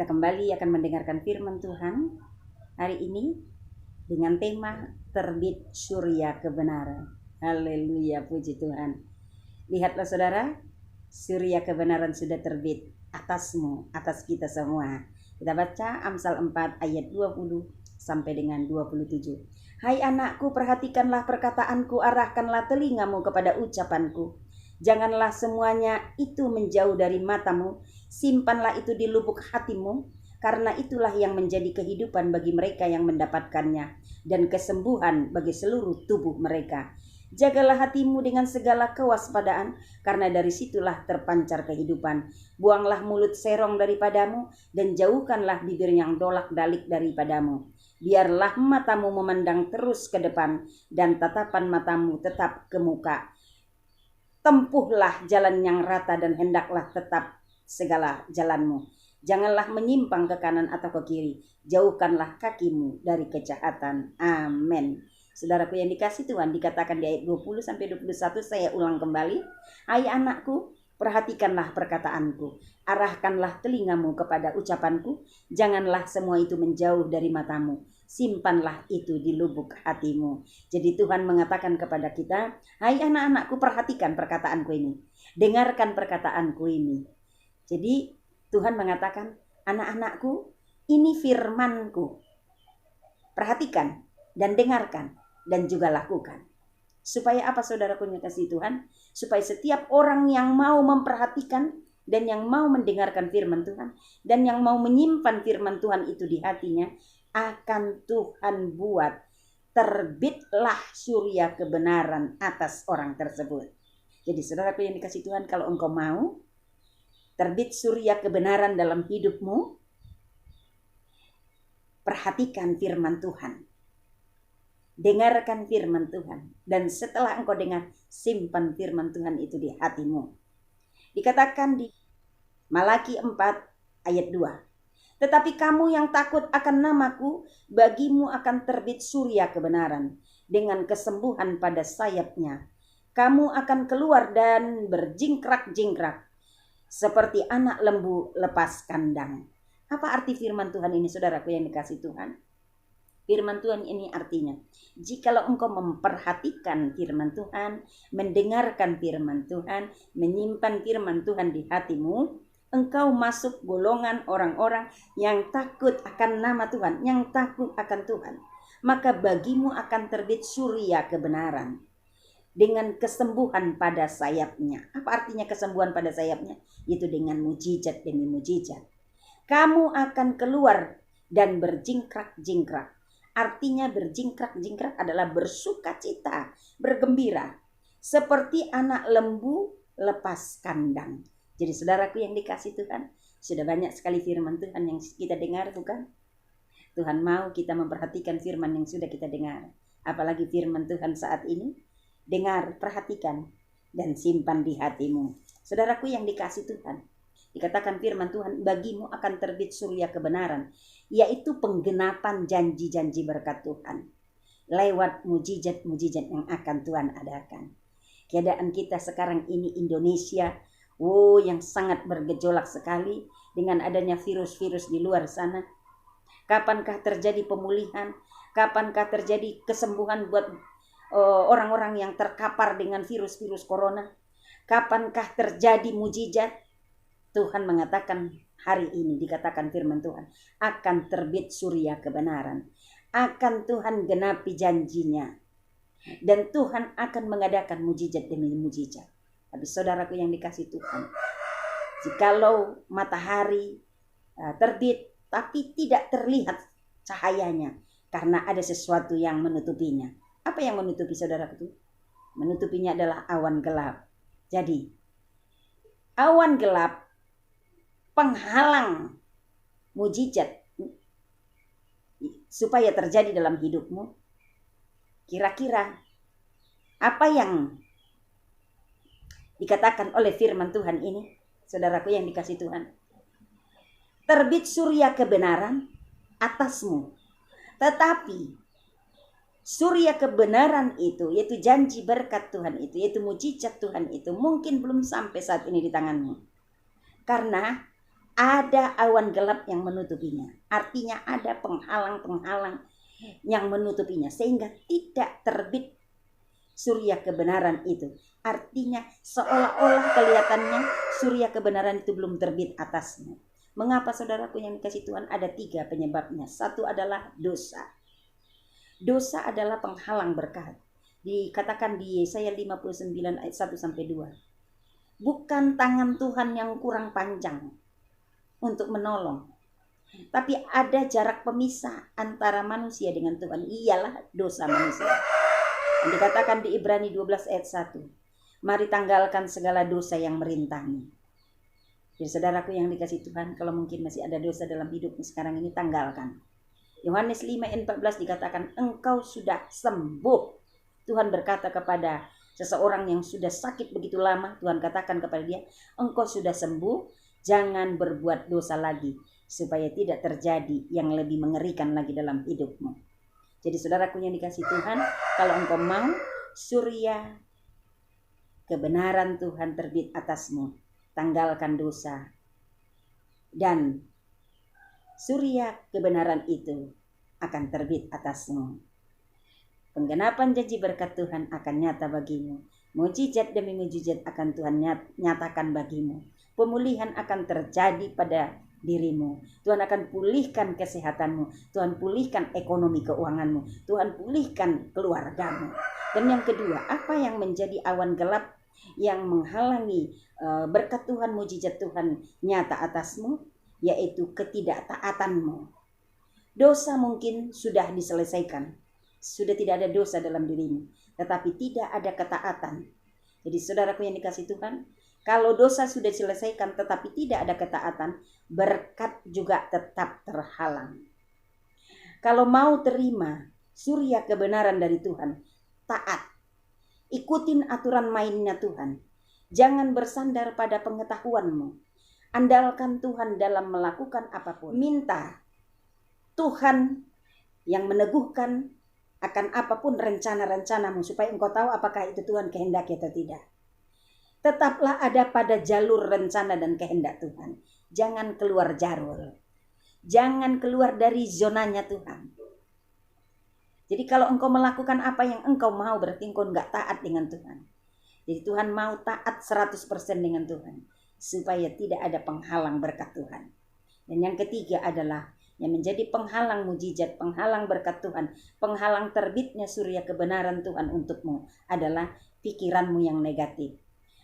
Kita kembali akan mendengarkan firman Tuhan hari ini dengan tema terbit surya kebenaran. Haleluya, puji Tuhan. Lihatlah saudara, surya kebenaran sudah terbit atasmu, atas kita semua. Kita baca Amsal 4 ayat 20 sampai dengan 27. Hai anakku, perhatikanlah perkataanku, arahkanlah telingamu kepada ucapanku. Janganlah semuanya itu menjauh dari matamu, simpanlah itu di lubuk hatimu, karena itulah yang menjadi kehidupan bagi mereka yang mendapatkannya, dan kesembuhan bagi seluruh tubuh mereka. Jagalah hatimu dengan segala kewaspadaan, karena dari situlah terpancar kehidupan. Buanglah mulut serong daripadamu, dan jauhkanlah bibir yang dolak-dalik daripadamu. Biarlah matamu memandang terus ke depan, dan tatapan matamu tetap ke muka. Tempuhlah jalan yang rata dan hendaklah tetap segala jalanmu. Janganlah menyimpang ke kanan atau ke kiri. Jauhkanlah kakimu dari kejahatan. Amin. Saudaraku yang dikasih Tuhan, dikatakan di ayat 20 sampai 21, saya ulang kembali. Hai anakku, perhatikanlah perkataanku. Arahkanlah telingamu kepada ucapanku. Janganlah semua itu menjauh dari matamu. Simpanlah itu di lubuk hatimu. Jadi Tuhan mengatakan kepada kita, hai anak-anakku, perhatikan perkataanku ini. Dengarkan perkataanku ini. Jadi Tuhan mengatakan, anak-anakku, ini firmanku. Perhatikan dan dengarkan dan juga lakukan. Supaya apa saudaraku yang kasih Tuhan? Supaya setiap orang yang mau memperhatikan dan yang mau mendengarkan firman Tuhan dan yang mau menyimpan firman Tuhan itu di hatinya, akan Tuhan buat terbitlah surya kebenaran atas orang tersebut. Jadi saudaraku yang dikasih Tuhan, kalau engkau mau terbit surya kebenaran dalam hidupmu, perhatikan firman Tuhan. Dengarkan firman Tuhan. Dan setelah engkau dengar, simpan firman Tuhan itu di hatimu. Dikatakan di Malaki 4 ayat 2. Tetapi kamu yang takut akan namaku, bagimu akan terbit surya kebenaran dengan kesembuhan pada sayapnya. Kamu akan keluar dan berjingkrak-jingkrak seperti anak lembu lepas kandang. Apa arti firman Tuhan ini, saudaraku yang dikasih Tuhan? Firman Tuhan ini artinya, jikalau engkau memperhatikan firman Tuhan, mendengarkan firman Tuhan, menyimpan firman Tuhan di hatimu, engkau masuk golongan orang-orang yang takut akan nama Tuhan, yang takut akan Tuhan. Maka bagimu akan terbit surya kebenaran dengan kesembuhan pada sayapnya. Apa artinya kesembuhan pada sayapnya? Itu dengan mujizat demi mujizat. Kamu akan keluar dan berjingkrak-jingkrak. Artinya berjingkrak-jingkrak adalah bersukacita, bergembira. Seperti anak lembu lepas kandang. Jadi saudaraku yang dikasih Tuhan, sudah banyak sekali firman Tuhan yang kita dengar, bukan? Tuhan mau kita memperhatikan firman yang sudah kita dengar. Apalagi firman Tuhan saat ini, dengar, perhatikan, dan simpan di hatimu. Saudaraku yang dikasih Tuhan, dikatakan firman Tuhan, bagimu akan terbit surya kebenaran, yaitu penggenapan janji-janji berkat Tuhan. Lewat mujizat-mujizat yang akan Tuhan adakan. Keadaan kita sekarang ini Indonesia, yang sangat bergejolak sekali dengan adanya virus-virus di luar sana. Kapankah terjadi pemulihan? Kapankah terjadi kesembuhan buat orang-orang yang terkapar dengan virus-virus corona? Kapankah terjadi mujizat? Tuhan mengatakan hari ini, dikatakan firman Tuhan, akan terbit surya kebenaran. Akan Tuhan genapi janjinya. Dan Tuhan akan mengadakan mujizat demi mujizat. Tapi saudaraku yang dikasih Tuhan, jikalau matahari terbit tapi tidak terlihat cahayanya karena ada sesuatu yang menutupinya. Apa yang menutupi saudaraku itu? Menutupinya adalah awan gelap. Jadi awan gelap penghalang mujizat supaya terjadi dalam hidupmu. Kira-kira apa yang dikatakan oleh firman Tuhan ini, saudaraku yang dikasih Tuhan? Terbit surya kebenaran atasmu. Tetapi surya kebenaran itu, yaitu janji berkat Tuhan itu, yaitu mujizat Tuhan itu, mungkin belum sampai saat ini di tanganmu. Karena ada awan gelap yang menutupinya. Artinya ada penghalang-penghalang yang menutupinya sehingga tidak terbit surya kebenaran itu. Artinya seolah-olah kelihatannya surya kebenaran itu belum terbit atasnya. Mengapa saudaraku yang dikasih Tuhan? Ada 3 penyebabnya. Satu adalah dosa. Dosa adalah penghalang berkat. Dikatakan di Yesaya 59 ayat 1-2. Bukan tangan Tuhan yang kurang panjang untuk menolong, tapi ada jarak pemisah antara manusia dengan Tuhan, ialah dosa manusia. Dan dikatakan di Ibrani 12 ayat 1, mari tanggalkan segala dosa yang merintangi. Jadi saudaraku yang dikasih Tuhan, kalau mungkin masih ada dosa dalam hidupmu sekarang ini, tanggalkan. Yohanes 5 ayat 14 dikatakan, engkau sudah sembuh. Tuhan berkata kepada seseorang yang sudah sakit begitu lama, Tuhan katakan kepada dia, engkau sudah sembuh, jangan berbuat dosa lagi, supaya tidak terjadi yang lebih mengerikan lagi dalam hidupmu. Jadi saudaraku yang dikasih Tuhan, kalau engkau mau surya kebenaran Tuhan terbit atasmu, tanggalkan dosa, dan surya kebenaran itu akan terbit atasmu. Penggenapan janji berkat Tuhan akan nyata bagimu. Mujizat demi mujizat akan Tuhan nyatakan bagimu. Pemulihan akan terjadi pada dirimu. Tuhan akan pulihkan kesehatanmu. Tuhan pulihkan ekonomi keuanganmu. Tuhan pulihkan keluargamu. Dan yang kedua, apa yang menjadi awan gelap yang menghalangi berkat Tuhan, mujizat Tuhan nyata atasmu? Yaitu ketidaktaatanmu. Dosa mungkin sudah diselesaikan. Sudah tidak ada dosa dalam dirimu, tetapi tidak ada ketaatan. Jadi saudaraku yang dikasih Tuhan, kalau dosa sudah diselesaikan tetapi tidak ada ketaatan, berkat juga tetap terhalang. Kalau mau terima surya kebenaran dari Tuhan, taat. Ikutin aturan mainnya Tuhan. Jangan bersandar pada pengetahuanmu. Andalkan Tuhan dalam melakukan apapun. Minta Tuhan yang meneguhkan akan apapun rencana-rencanamu, supaya engkau tahu apakah itu Tuhan kehendaki atau tidak. Tetaplah ada pada jalur rencana dan kehendak Tuhan. Jangan keluar jalur. Jangan keluar dari zonanya Tuhan. Jadi kalau engkau melakukan apa yang engkau mau, berarti engkau enggak taat dengan Tuhan. Jadi Tuhan mau taat 100% dengan Tuhan, supaya tidak ada penghalang berkat Tuhan. Dan yang ketiga adalah yang menjadi penghalang mujizat, penghalang berkat Tuhan, penghalang terbitnya surya kebenaran Tuhan untukmu adalah pikiranmu yang negatif.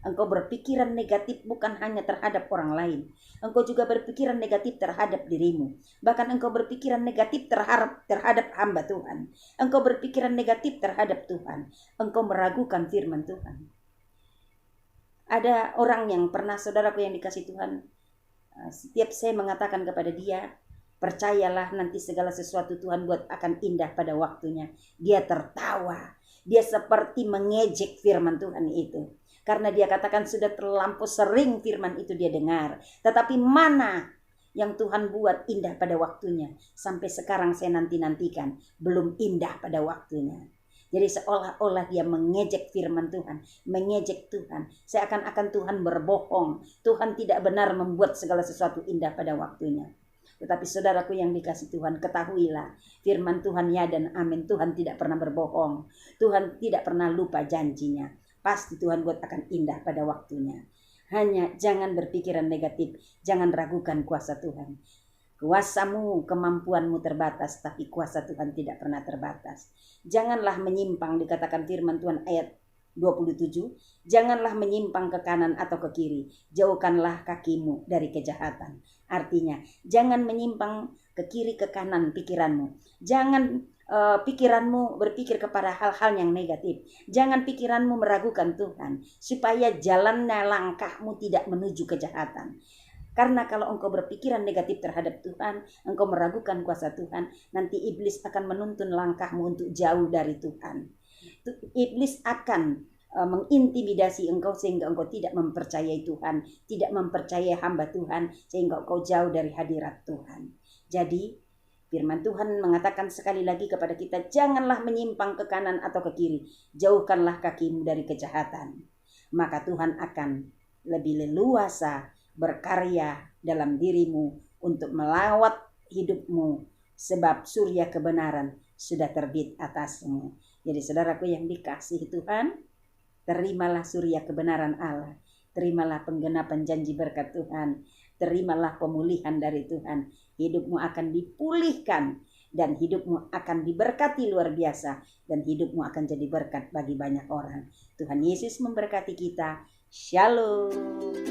Engkau berpikiran negatif bukan hanya terhadap orang lain. Engkau juga berpikiran negatif terhadap dirimu. Bahkan engkau berpikiran negatif terhadap hamba Tuhan. Engkau berpikiran negatif terhadap Tuhan. Engkau meragukan firman Tuhan. Ada orang yang pernah, saudaraku yang dikasih Tuhan, setiap saya mengatakan kepada dia, percayalah nanti segala sesuatu Tuhan buat akan indah pada waktunya, dia tertawa. Dia seperti mengejek firman Tuhan itu. Karena dia katakan sudah terlampau sering firman itu dia dengar. Tetapi mana yang Tuhan buat indah pada waktunya. Sampai sekarang saya nanti-nantikan, belum indah pada waktunya. Jadi seolah-olah dia mengejek firman Tuhan, mengejek Tuhan. Seakan-akan Tuhan berbohong. Tuhan tidak benar membuat segala sesuatu indah pada waktunya. Tetapi saudaraku yang dikasih Tuhan, ketahuilah firman Tuhan ya dan amin. Tuhan tidak pernah berbohong. Tuhan tidak pernah lupa janjinya. Pasti Tuhan buat akan indah pada waktunya. Hanya jangan berpikiran negatif. Jangan ragukan kuasa Tuhan. Kuasamu, kemampuanmu terbatas, tapi kuasa Tuhan tidak pernah terbatas. Janganlah menyimpang, dikatakan firman Tuhan ayat 27. Janganlah menyimpang ke kanan atau ke kiri. Jauhkanlah kakimu dari kejahatan. Artinya, jangan menyimpang ke kiri ke kanan pikiranmu. Jangan pikiranmu berpikir kepada hal-hal yang negatif. Jangan pikiranmu meragukan Tuhan, supaya jalannya langkahmu tidak menuju kejahatan. Karena kalau engkau berpikiran negatif terhadap Tuhan, engkau meragukan kuasa Tuhan, nanti iblis akan menuntun langkahmu untuk jauh dari Tuhan. Iblis akan mengintimidasi engkau sehingga engkau tidak mempercayai Tuhan, tidak mempercayai hamba Tuhan, sehingga engkau jauh dari hadirat Tuhan. Jadi firman Tuhan mengatakan sekali lagi kepada kita, janganlah menyimpang ke kanan atau ke kiri, jauhkanlah kakimu dari kejahatan. Maka Tuhan akan lebih leluasa berkarya dalam dirimu untuk melawat hidupmu, sebab surya kebenaran sudah terbit atasmu. Jadi saudaraku yang dikasihi Tuhan, terimalah surya kebenaran Allah, terimalah penggenapan janji berkat Tuhan, terimalah pemulihan dari Tuhan. Hidupmu akan dipulihkan dan hidupmu akan diberkati luar biasa, dan hidupmu akan jadi berkat bagi banyak orang. Tuhan Yesus memberkati kita. Shalom.